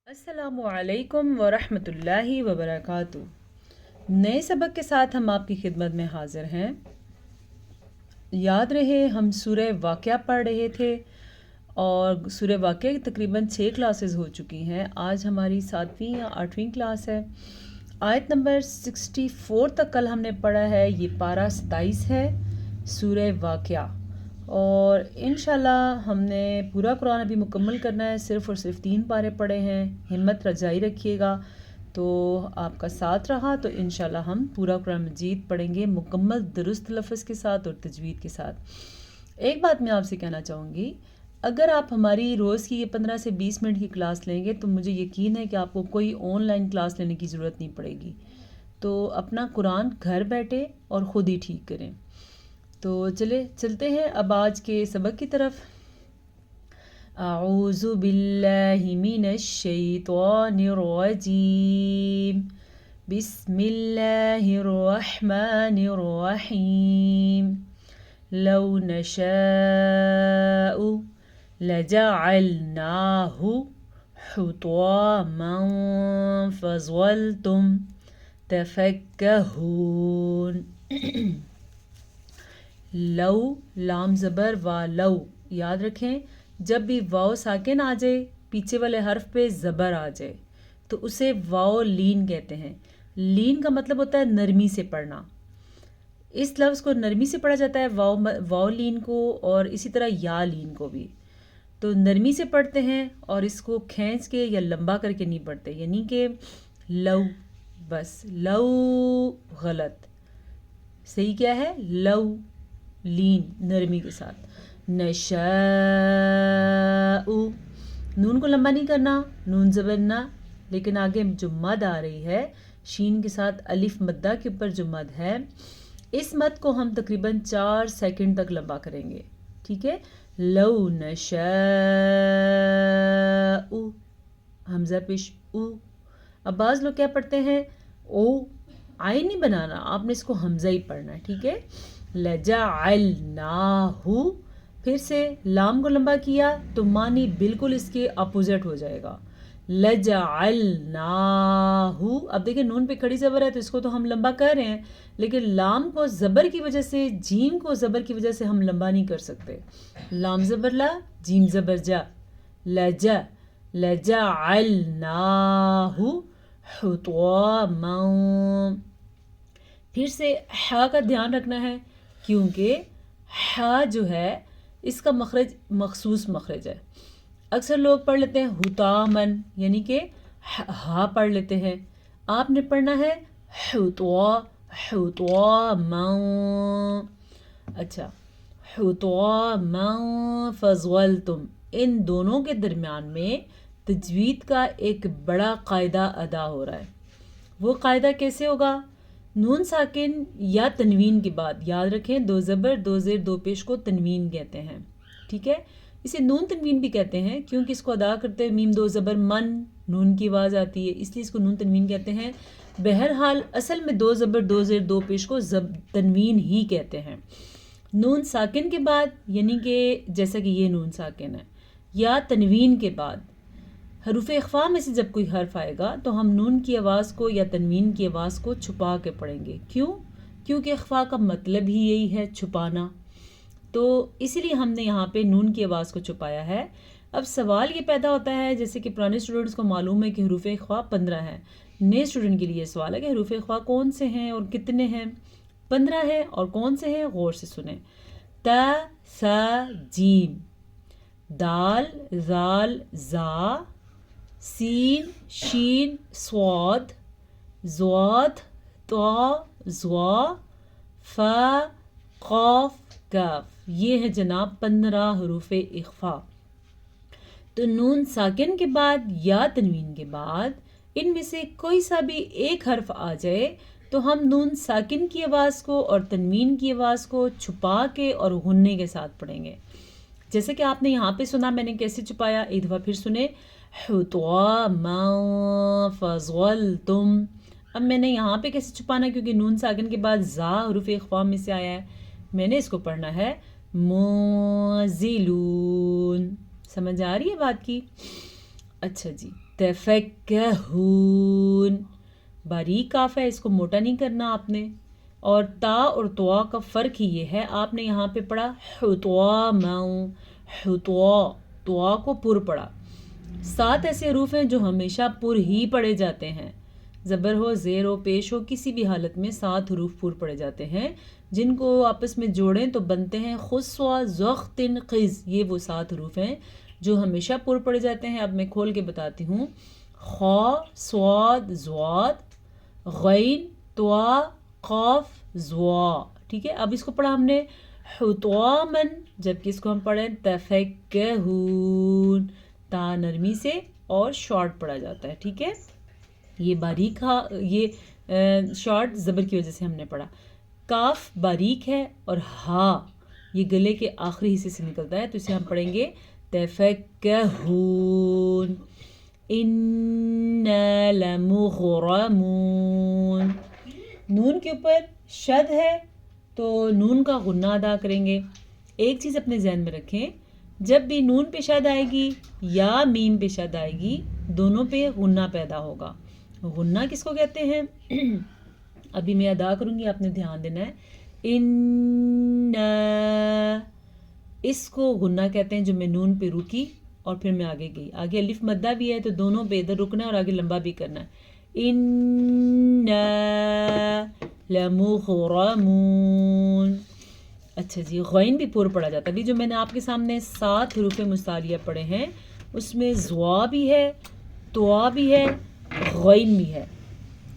السلام علیکم ورحمۃ اللہ وبرکاتہ۔ نئے سبق کے ساتھ ہم آپ کی خدمت میں حاضر ہیں۔ یاد رہے ہم سورہ واقعہ پڑھ رہے تھے اور سورہ واقعہ کی تقریباً 6 کلاسز ہو چکی ہیں۔ آج ہماری 7ویں یا 8ویں کلاس ہے۔ آیت نمبر 64 تک کل ہم نے پڑھا ہے۔ یہ پارہ 27 ہے سورہ واقعہ، اور انشاءاللہ ہم نے پورا قرآن ابھی مکمل کرنا ہے۔ صرف اور صرف 3 پارے پڑھے ہیں۔ ہمت جاری رکھیے گا، تو آپ کا ساتھ رہا تو انشاءاللہ ہم پورا قرآن مجید پڑھیں گے مکمل درست لفظ کے ساتھ اور تجوید کے ساتھ۔ ایک بات میں آپ سے کہنا چاہوں گی، اگر آپ ہماری روز کی یہ 15 سے 20 منٹ کی کلاس لیں گے تو مجھے یقین ہے کہ آپ کو کوئی آن لائن کلاس لینے کی ضرورت نہیں پڑے گی۔ تو اپنا قرآن گھر بیٹھے اور خود ہی ٹھیک کریں۔ تو چلتے ہیں اب آج کے سبق کی طرف۔ اعوذ باللہ من الشیطان الرجیم، بسم اللہ الرحمن الرحیم۔ لو نشاء لجعلناہ حطاما فظلتم تفکہون۔ لو لام زبر وا لو، یاد رکھیں جب بھی واو ساکن آ جائے، پیچھے والے حرف پہ زبر آ جائے تو اسے واو لین کہتے ہیں۔ لین کا مطلب ہوتا ہے نرمی سے پڑھنا۔ اس لفظ کو نرمی سے پڑھا جاتا ہے، واو لین کو، اور اسی طرح یا لین کو بھی۔ تو نرمی سے پڑھتے ہیں اور اس کو کھینچ کے یا لمبا کر کے نہیں پڑھتے، یعنی کہ لو، بس لو غلط، صحیح کیا ہے؟ لو لین نرمی کے ساتھ۔ نشاء، نون کو لمبا نہیں کرنا، نون زبر نہ، لیکن آگے جو مد آ رہی ہے شین کے ساتھ الف مدہ کے اوپر جو مد ہے، اس مد کو ہم تقریباً 4 سیکنڈ تک لمبا کریں گے، ٹھیک ہے؟ لو نشاء، حمزہ پیش او۔ اب بعض لوگ کیا پڑھتے ہیں؟ او، آئی نہیں بنانا، آپ نے اس کو حمزہ ہی پڑھنا ہے، ٹھیک ہے؟ لجعلناہ، پھر سے لام کو لمبا کیا تو معنی بالکل اس کے اپوزٹ ہو جائے گا۔ لجعلناہ، اب دیکھیں نون پہ کھڑی زبر ہے تو اس کو تو ہم لمبا کر رہے ہیں، لیکن لام کو زبر کی وجہ سے، جیم کو زبر کی وجہ سے ہم لمبا نہیں کر سکتے۔ لام زبر لا، جیم زبر جا، لجا، لجعلناہ حطاما۔ پھر سے ہا کا دھیان رکھنا ہے، کیونکہ ہا جو ہے اس کا مخرج مخصوص مخرج ہے۔ اکثر لوگ پڑھ لیتے ہیں حطامن، یعنی کہ ہا پڑھ لیتے ہیں۔ آپ نے پڑھنا ہے حطاما۔ اچھا، حطاما فظلتم، ان دونوں کے درمیان میں تجوید کا ایک بڑا قاعدہ ادا ہو رہا ہے۔ وہ قاعدہ کیسے ہوگا؟ نون ساکن یا تنوین کے بعد، یاد رکھیں 2 زبر 2 زیر 2 پیش کو تنوین کہتے ہیں، ٹھیک ہے؟ اسے نون تنوین بھی کہتے ہیں کیونکہ اس کو ادا کرتے ہوئے میم 2 زبر من، نون کی آواز آتی ہے، اس لیے اس کو نون تنوین کہتے ہیں۔ بہرحال اصل میں 2 زبر 2 زیر 2 پیش کو تنوین ہی کہتے ہیں۔ نون ساکن کے بعد، یعنی کہ جیسا کہ یہ نون ساکن ہے، یا تنوین کے بعد حروف اخفا میں سے جب کوئی حرف آئے گا تو ہم نون کی آواز کو یا تنوین کی آواز کو چھپا کے پڑھیں گے۔ کیوں؟ کیونکہ اخفا کا مطلب ہی یہی ہے، چھپانا۔ تو اسی لیے ہم نے یہاں پہ نون کی آواز کو چھپایا ہے۔ اب سوال یہ پیدا ہوتا ہے، جیسے کہ پرانے اسٹوڈنٹس کو معلوم ہے کہ حروف اخفا 15 ہیں، نئے اسٹوڈنٹ کے لیے سوال ہے کہ حروف اخفا کون سے ہیں اور کتنے ہیں؟ 15 ہیں، اور کون سے ہیں؟ غور سے سنیں۔ تا، ثا، جیم، دال، ذال، زا، سین، شین، صاد، ضاد، طا، ظا، فا، قاف، کاف، یہ ہے جناب 15 حروف اخفا۔ تو نون ساکن کے بعد یا تنوین کے بعد ان میں سے کوئی سا بھی ایک حرف آ جائے تو ہم نون ساکن کی آواز کو اور تنوین کی آواز کو چھپا کے اور غننے کے ساتھ پڑھیں گے۔ جیسے کہ آپ نے یہاں پہ سنا، میں نے کیسے چھپایا، ایک دفعہ پھر سنیں۔ حطاما فظلتم، اب میں نے یہاں پہ کیسے چھپانا، کیونکہ نون ساکن کے بعد زا حروف اخفا میں سے آیا ہے، میں نے اس کو پڑھنا ہے منزلون۔ سمجھ آ رہی ہے بات کی؟ اچھا جی، تفکہون. باریک کاف ہے، اس کو موٹا نہیں کرنا آپ نے. اور تا اور توا کا فرق ہی یہ ہے، آپ نے یہاں پہ پڑھا حطواما، حطوا، توا کو پر پڑھا. 7 ایسے حروف ہیں جو ہمیشہ پر ہی پڑھے جاتے ہیں. زبر ہو، زیر ہو، پیش ہو، کسی بھی حالت میں 7 حروف پر پڑھے جاتے ہیں، جن کو آپس میں جوڑیں تو بنتے ہیں خسوا زختن قز. یہ وہ 7 حروف ہیں جو ہمیشہ پر پڑھے جاتے ہیں. اب میں کھول کے بتاتی ہوں. خا، صاد، ضاد، غین، طوا، قاف، زوا. ٹھیک ہے، اب اس کو پڑھا ہم نے حطوامن، جبکہ اس کو ہم پڑھیں تفکہون. تا نرمی سے اور شارٹ پڑھا جاتا ہے. ٹھیک ہے، یہ باریک یہ شارٹ زبر کی وجہ سے ہم نے پڑھا. کاف باریک ہے اور ہا یہ گلے کے آخری حصے سے نکلتا ہے، تو اسے ہم پڑھیں گے تفکہون. انا لمغرمون. نون کے اوپر شد ہے تو نون کا غنہ ادا کریں گے. ایک چیز اپنے ذہن میں رکھیں، جب بھی نون پہ شد آئے گی یا میم پہ شد آئے گی، دونوں پہ غنہ پیدا ہوگا. غنہ کس کو کہتے ہیں؟ ابھی میں ادا کروں گی، آپ نے دھیان دینا ہے. انا، اس کو غنہ کہتے ہیں جو میں نون پہ رکی اور پھر میں آگے گئی. آگے الف مدہ بھی ہے تو دونوں پہ ادھر رکنا ہے اور آگے لمبا بھی کرنا ہے. انا لمغرمون. اچھا جی، غین بھی پر پڑھا جاتا ہے. ابھی جو میں نے آپ کے سامنے 7 حروف مستعلیہ پڑھے ہیں، اس میں زوا بھی ہے، توا بھی ہے، غین بھی ہے.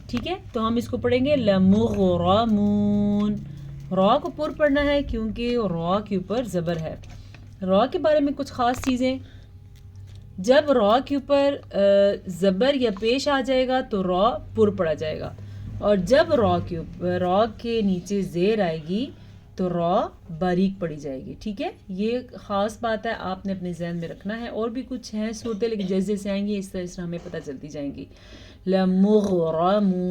ٹھیک ہے، تو ہم اس کو پڑھیں گے لمغرمون. را کو پر پڑھنا ہے کیونکہ را کے اوپر زبر ہے. را کے بارے میں کچھ خاص چیزیں، جب را کے اوپر زبر یا پیش آ جائے گا تو را پر پڑھا جائے گا، اور جب را کے نیچے زیر آئے گی تو را باریک پڑھی جائے گی. ٹھیک ہے، یہ خاص بات ہے، آپ نے اپنے ذہن میں رکھنا ہے. اور بھی کچھ ہیں صورتیں، لیکن جیسے جیسے آئیں گی اس طرح ہمیں پتہ چلتی جائیں گی. لمغرمون.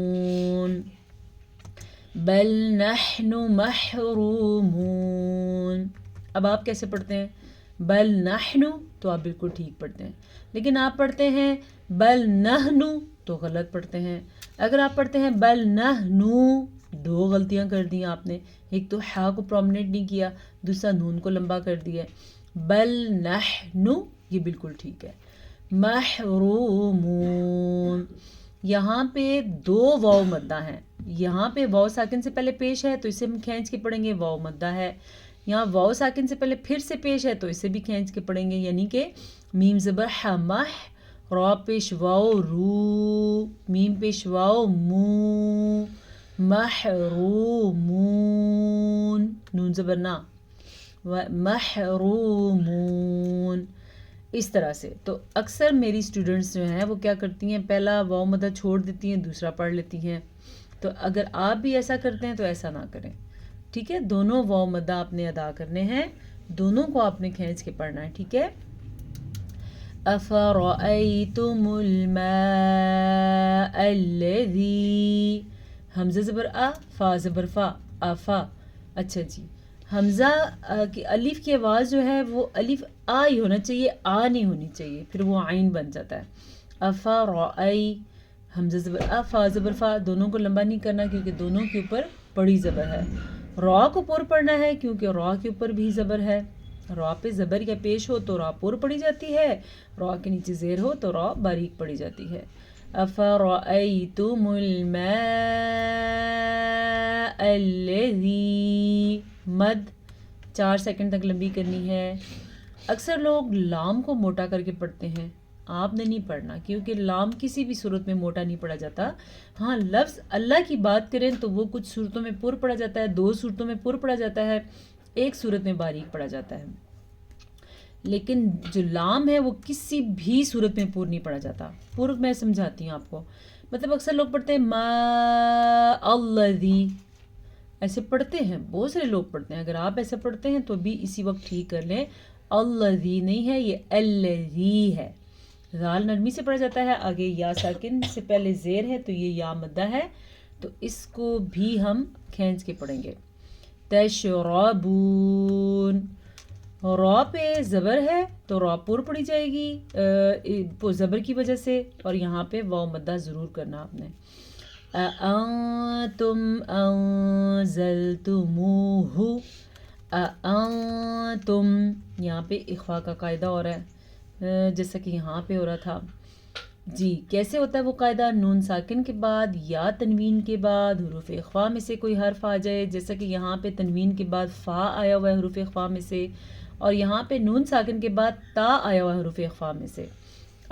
بل نحن محرومون. اب آپ کیسے پڑھتے ہیں؟ بل نحن تو آپ بالکل ٹھیک پڑھتے ہیں، لیکن آپ پڑھتے ہیں بل نحن تو غلط پڑھتے ہیں. اگر آپ پڑھتے ہیں بل نحنو، 2 غلطیاں کر دی آپ نے. ایک تو ہا کو پرومننٹ نہیں کیا، دوسرا نون کو لمبا کر دیا. بل نحنو یہ بالکل ٹھیک ہے. محرومون. یہاں پہ 2 واو مدہ ہیں. یہاں پہ واو ساکن سے پہلے پیش ہے تو اسے ہم کھینچ کے پڑھیں گے، واو مدہ ہے. یہاں واو ساکن سے پہلے پھر سے پیش ہے تو اسے بھی کھینچ کے پڑھیں گے، یعنی کہ میم زبر مح، را پیش واو رو، میم پیش واو مو، محرومون، نون زبر نا، محرومون. اس طرح سے تو اکثر میری اسٹوڈنٹس جو ہیں وہ کیا کرتی ہیں، پہلا واو مدہ چھوڑ دیتی ہیں، دوسرا پڑھ لیتی ہیں. تو اگر آپ بھی ایسا کرتے ہیں تو ایسا نہ کریں. ٹھیک ہے، دونوں واو مدہ آپ نے ادا کرنے ہیں، دونوں کو آپ نے کھینچ کے پڑھنا ہے. ٹھیک ہے. افرأیتم الماء الذی، حمزہ زبر آ، فا زبر فا، آفا. اچھا جی، حمزہ کی الف کی آواز جو ہے وہ الف آ ہی ہونا چاہیے، آ نہیں ہونی چاہیے، پھر وہ عین بن جاتا ہے. افرأی، حمزہ زبر آ، فا زبر فا، دونوں کو لمبا نہیں کرنا کیونکہ دونوں کے اوپر بڑی زبر ہے. را کو پر پڑھنا ہے کیونکہ را کے اوپر بھی زبر ہے. را پہ زبر یا پیش ہو تو را پر پڑھی جاتی ہے، را کے نیچے زیر ہو تو را باریک پڑھی جاتی ہے. افرأیتم الماء الذی، مد 4 سیکنڈ تک لمبی کرنی ہے. اکثر لوگ لام کو موٹا کر کے پڑھتے ہیں، آپ نے نہیں پڑھنا کیونکہ لام کسی بھی صورت میں موٹا نہیں پڑھا جاتا. ہاں، لفظ اللہ کی بات کریں تو وہ کچھ صورتوں میں پر پڑھا جاتا ہے، 2 صورتوں میں پر پڑھا جاتا ہے، 1 صورت میں باریک پڑھا جاتا ہے. لیکن جو لام ہے وہ کسی بھی صورت میں پر نہیں پڑھا جاتا. پر میں سمجھاتی ہوں آپ کو. مطلب اکثر لوگ پڑھتے ہیں ما الذی، ایسے پڑھتے ہیں، بہت سارے لوگ پڑھتے ہیں. اگر آپ ایسا پڑھتے ہیں تو بھی اسی وقت ٹھیک کر لیں. الذی نہیں ہے، یہ الذی ہے. ذال نرمی سے پڑھا جاتا ہے، آگے یا ساکن سے پہلے زیر ہے تو یہ یا مدہ ہے، تو اس کو بھی ہم کھینچ کے پڑھیں گے. تشربون. را پہ زبر ہے تو را پور پڑی جائے گی زبر کی وجہ سے، اور یہاں پہ واو مدہ ضرور کرنا آپ نے. اَأَنتُمْ أَنزَلْتُمُوهُ، اَأَنتُم، یہاں پہ اخفا کا قاعدہ ہو رہا ہے جیسا کہ یہاں پہ ہو رہا تھا. جی کیسے ہوتا ہے وہ قاعدہ؟ نون ساکن کے بعد یا تنوین کے بعد حروف اخفا میں سے کوئی حرف آ جائے، جیسا کہ یہاں پہ تنوین کے بعد فا آیا ہوا ہے حروف اخفا میں سے، اور یہاں پہ نون ساکن کے بعد تا آیا ہوا ہے حروف اخفا میں سے،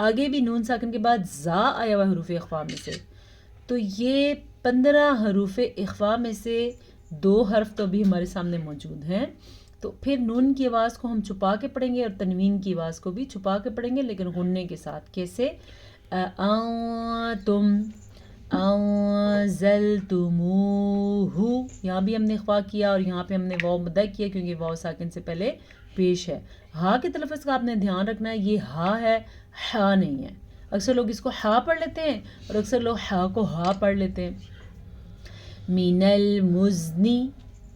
آگے بھی نون ساکن کے بعد زا آیا ہوا ہے حروف اخفا میں سے. تو یہ 15 حروف اخفا میں سے 2 حرف تو ابھی ہمارے سامنے موجود ہیں. تو پھر نون کی آواز کو ہم چھپا کے پڑھیں گے اور تنوین کی آواز کو بھی چھپا کے پڑھیں گے، لیکن غنّے کے ساتھ. کیسے؟ أَأَنتُمْ أَنزَلْتُمُوهُ، یہاں بھی ہم نے اخفا کیا اور یہاں پہ ہم نے واو مدہ کیا کیونکہ واو ساکن سے پہلے پیش ہے. ہا کے تلفظ کا آپ نے دھیان رکھنا ہے، یہ ہا ہے، ہا نہیں ہے. اکثر لوگ اس کو ہا پڑھ لیتے ہیں اور اکثر لوگ ہا کو ہا پڑھ لیتے ہیں. مِنَ الْمُزْنِ،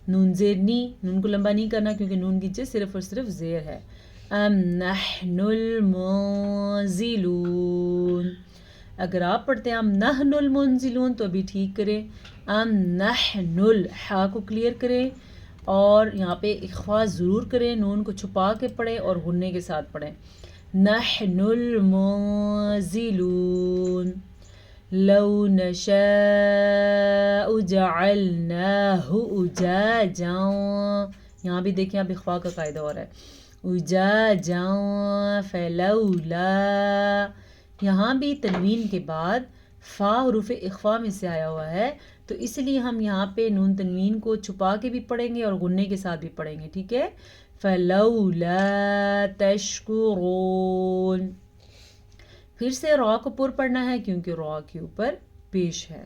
نون زیر نی، نون کو لمبا نہیں کرنا کیونکہ نون کی جگہ صرف اور صرف زیر ہے. ام نحن المنزلون، اگر آپ پڑھتے ہیں ام نحن المنزلون تو ابھی ٹھیک کریں. ام نحن ہا کو کلیئر کریں اور یہاں پہ اخفا ضرور کریں، نون کو چھپا کے پڑھیں اور غنّے کے ساتھ پڑھیں. نحن المنزلون لو نشاء جعلناه أجاجا، یہاں بھی دیکھیں اب اخفا کا قاعدہ ہو رہا ہے. أجاجا فلولا، یہاں بھی تنوین کے بعد فا حروف اخفا میں سے آیا ہوا ہے، تو اس لیے ہم یہاں پہ نون تنوین کو چھپا کے بھی پڑھیں گے اور غنّے کے ساتھ بھی پڑھیں گے. ٹھیک ہے؟ فلولا تشکرون، پھر سے را کو پر پڑھنا ہے کیونکہ را کے اوپر پیش ہے.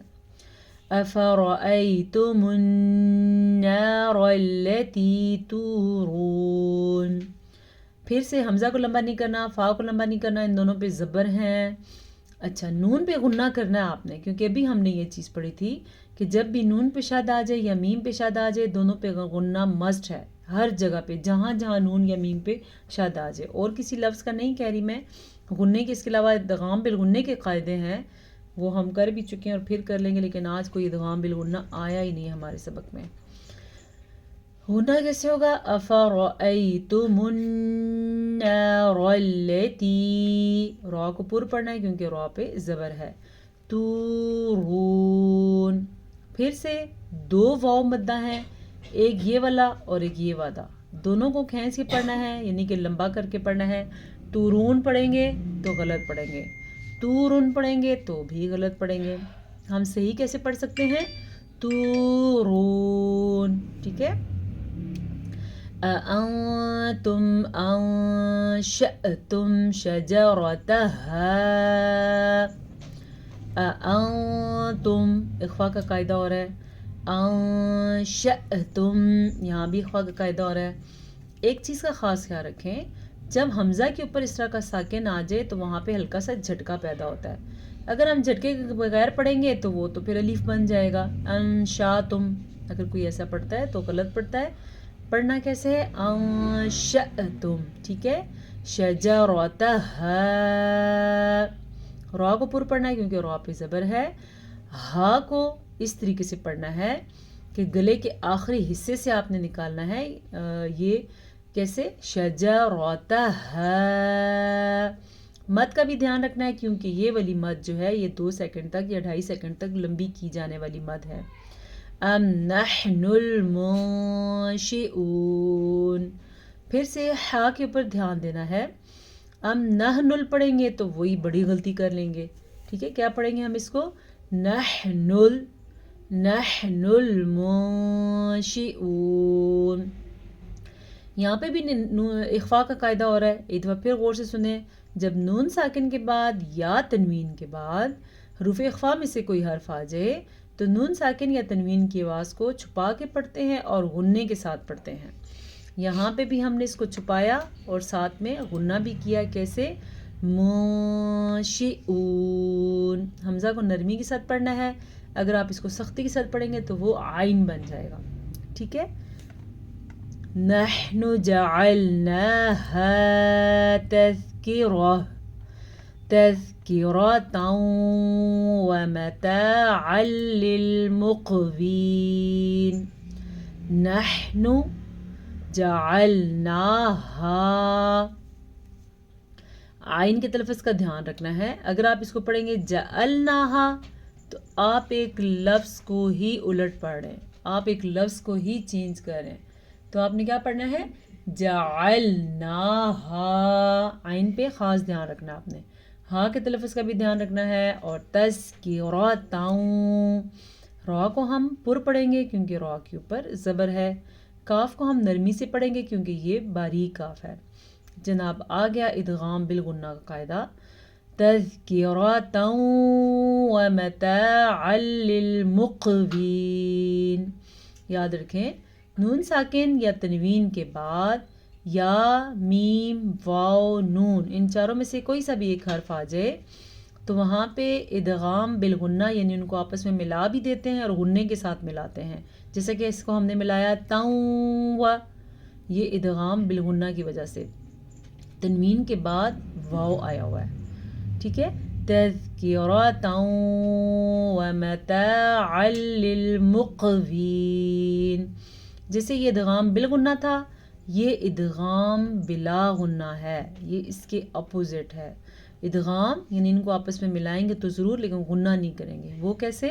افرأیتم النار التي تورون، پھر سے حمزہ کو لمبا نہیں کرنا، فا کو لمبا نہیں کرنا، ان دونوں پہ زبر ہیں. اچھا نون پہ غنّہ کرنا ہے آپ نے، کیونکہ ابھی ہم نے یہ چیز پڑھی تھی کہ جب بھی نون پہ شاد آ جائے یا میم پہ شاد آ جائے، دونوں پہ غنّہ مسٹ ہے ہر جگہ پہ، جہاں جہاں نون یا میم پہ شاد آ جائے. اور کسی لفظ کا نہیں کہہ رہی میں، غنّے کے اس کے علاوہ ادغام بالغنّے کے قاعدے ہیں، وہ ہم کر بھی چکے ہیں اور پھر کر لیں گے، لیکن آج کوئی ادغام بالغنّہ آیا ہی نہیں ہمارے سبق میں. غنّہ کیسے ہوگا؟ افرأیتم النار التي، را کو پر پڑھنا ہے کیونکہ را پہ زبر ہے. تورون، پھر سے 2 واو مدہ ہیں، ایک یہ والا اور ایک یہ والا، دونوں کو کھینچ کے پڑھنا ہے یعنی کہ لمبا کر کے پڑھنا ہے. تورون پڑھیں گے تو غلط پڑھیں گے، تورون پڑھیں گے تو بھی غلط پڑھیں گے. ہم صحیح کیسے پڑھ سکتے ہیں؟ تورون. ٹھیک ہے؟ أأنتم أنشأتم شجرتها، أأنتم اخفا کا قاعدہ ہو رہا ہے. أنشأتم، یہاں بھی اخفا کا قاعدہ ہو رہا ہے. ایک چیز کا خاص خیال رکھیں، جب حمزہ کے اوپر اس طرح کا ساکن آ جائے تو وہاں پہ ہلکا سا جھٹکا پیدا ہوتا ہے. اگر ہم جھٹکے کے بغیر پڑھیں گے تو وہ تو پھر الف بن جائے گا. انشاتم، اگر کوئی ایسا پڑھتا ہے تو غلط پڑھتا ہے. پڑھنا کیسے ہے؟ انشأتم. ٹھیک ہے؟ شجرتها، را کو پر پڑھنا ہے کیونکہ را پہ زبر ہے. ہا کو اس طریقے سے پڑھنا ہے کہ گلے کے آخری حصے سے آپ نے نکالنا ہے. یہ کیسے؟ شجرتها. مد کا بھی دھیان رکھنا ہے کیونکہ یہ والی مد جو ہے یہ 2 سیکنڈ تک یا 2.5 سیکنڈ تک لمبی کی جانے والی مد ہے. ام نحن المنشئون، پھر سے ہا کے اوپر دھیان دینا ہے. ام نحن پڑھیں گے تو وہی بڑی غلطی کر لیں گے. ٹھیک ہے؟ کیا پڑھیں گے ہم اس کو؟ نحن المنشئون. یہاں پہ بھی اخفا کا قاعدہ ہو رہا ہے. ایک دفعہ پھر غور سے سنیں، جب نون ساکن کے بعد یا تنوین کے بعد حروف اخفا میں سے کوئی حرف آ جائے تو نون ساکن یا تنوین کی آواز کو چھپا کے پڑھتے ہیں اور غنّے کے ساتھ پڑھتے ہیں. یہاں پہ بھی ہم نے اس کو چھپایا اور ساتھ میں غنّہ بھی کیا. کیسے؟ منشئون. حمزہ کو نرمی کے ساتھ پڑھنا ہے، اگر آپ اس کو سختی کے ساتھ پڑھیں گے تو وہ عین بن جائے گا. ٹھیک ہے؟ نحن جعلناها تذكرة تذكرة ومتاعا للمقوين. نحن جعلناها، آئین کے تلفظ کا دھیان رکھنا ہے. اگر آپ اس کو پڑھیں گے جعلناها تو آپ ایک لفظ کو ہی الٹ پڑھ رہے ہیں، آپ ایک لفظ کو ہی چینج کر رہے ہیں. تو آپ نے کیا پڑھنا ہے؟ جعلناها، آئین پہ خاص دھیان رکھنا آپ نے، ہاں کے تلفظ کا بھی دھیان رکھنا ہے. اور تذکرۃ، را کو ہم پر پڑھیں گے کیونکہ را کے اوپر زبر ہے. کاف کو ہم نرمی سے پڑھیں گے کیونکہ یہ باریک کاف ہے. جناب آ گیا ادغام بالغنہ کا قاعدہ. تذکرۃ ومتاعا للمقوین. یاد رکھیں نون ساکن یا تنوین کے بعد یا میم واو نون ان چاروں میں سے کوئی سا بھی ایک حرف آ جائے تو وہاں پہ ادغام بالغنہ یعنی ان کو آپس میں ملا بھی دیتے ہیں اور غنے کے ساتھ ملاتے ہیں. جیسے کہ اس کو ہم نے ملایا تاؤں، یہ ادغام بالغنہ کی وجہ سے تنوین کے بعد واو آیا ہوا ہے. ٹھیک ہے، تذکرۃ ومتاعا للمقوین. جیسے یہ ادغام بالغنہ تھا، یہ ادغام بلا غنہ ہے، یہ اس کے اپوزٹ ہے. ادغام یعنی ان کو آپس میں ملائیں گے تو ضرور لیکن غنہ نہیں کریں گے. وہ کیسے؟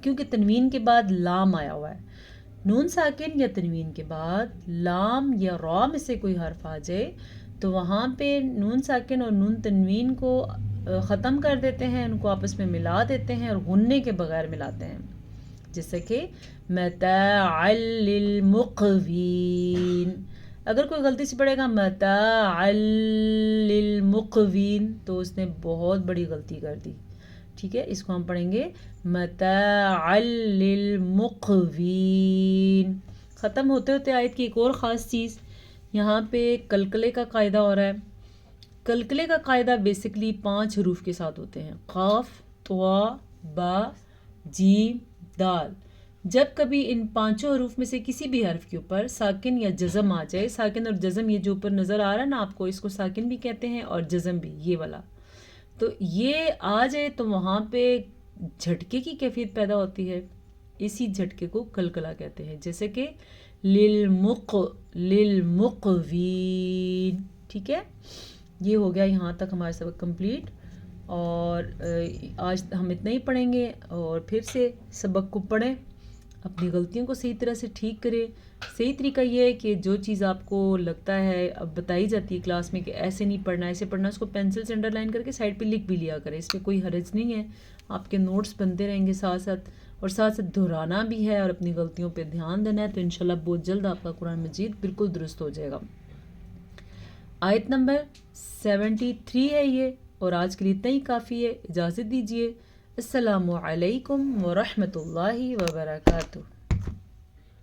کیونکہ تنوین کے بعد لام آیا ہوا ہے. نون ساکن یا تنوین کے بعد لام یا را میں سے کوئی حرف آ جائے تو وہاں پہ نون ساکن اور نون تنوین کو ختم کر دیتے ہیں، ان کو آپس میں ملا دیتے ہیں اور غنے کے بغیر ملاتے ہیں. جیسے کہ متاعا للمقوین. اگر کوئی غلطی سے پڑھے گا متاعا للمقوین تو اس نے بہت بڑی غلطی کر دی. ٹھیک ہے، اس کو ہم پڑھیں گے متاعا للمقوین. ختم ہوتے ہوتے آیت کی ایک اور خاص چیز، یہاں پہ کلکلے کا قاعدہ ہو رہا ہے. کلکلے کا قاعدہ بیسکلی 5 حروف کے ساتھ ہوتے ہیں، قاف، طا، با، جیم، دال. جب کبھی ان 5 حروف میں سے کسی بھی حرف کے اوپر ساکن یا جزم آ جائے، ساکن اور جزم یہ جو اوپر نظر آ رہا ہے نا آپ کو، اس کو ساکن بھی کہتے ہیں اور جزم بھی، یہ والا. تو یہ آ جائے تو وہاں پہ جھٹکے کی کیفیت پیدا ہوتی ہے، اسی جھٹکے کو کلکلا کہتے ہیں. جیسے کہ للمقوین. ٹھیک ہے، یہ ہو گیا یہاں تک ہمارا سبق کمپلیٹ. اور آج ہم اتنا ہی پڑھیں گے اور پھر سے سبق کو پڑھیں، اپنی غلطیوں کو صحیح طرح سے ٹھیک کریں. صحیح طریقہ یہ ہے کہ جو چیز آپ کو لگتا ہے اب بتائی جاتی ہے کلاس میں کہ ایسے نہیں پڑھنا ایسے پڑھنا، اس کو پینسل سے انڈر لائن کر کے سائڈ پہ لکھ بھی لیا کریں، اس پہ کوئی حرج نہیں ہے. آپ کے نوٹس بنتے رہیں گے ساتھ ساتھ، اور ساتھ ساتھ دہرانا بھی ہے اور اپنی غلطیوں پہ دھیان دینا ہے. تو انشاءاللہ بہت جلد آپ کا قرآن مجید بالکل درست ہو جائے گا. آیت نمبر 73 ہے یہ، اور آج کے لیے اتنا ہی کافی ہے. اجازت دیجیے. السلام علیکم ورحمۃ اللہ وبرکاتہ.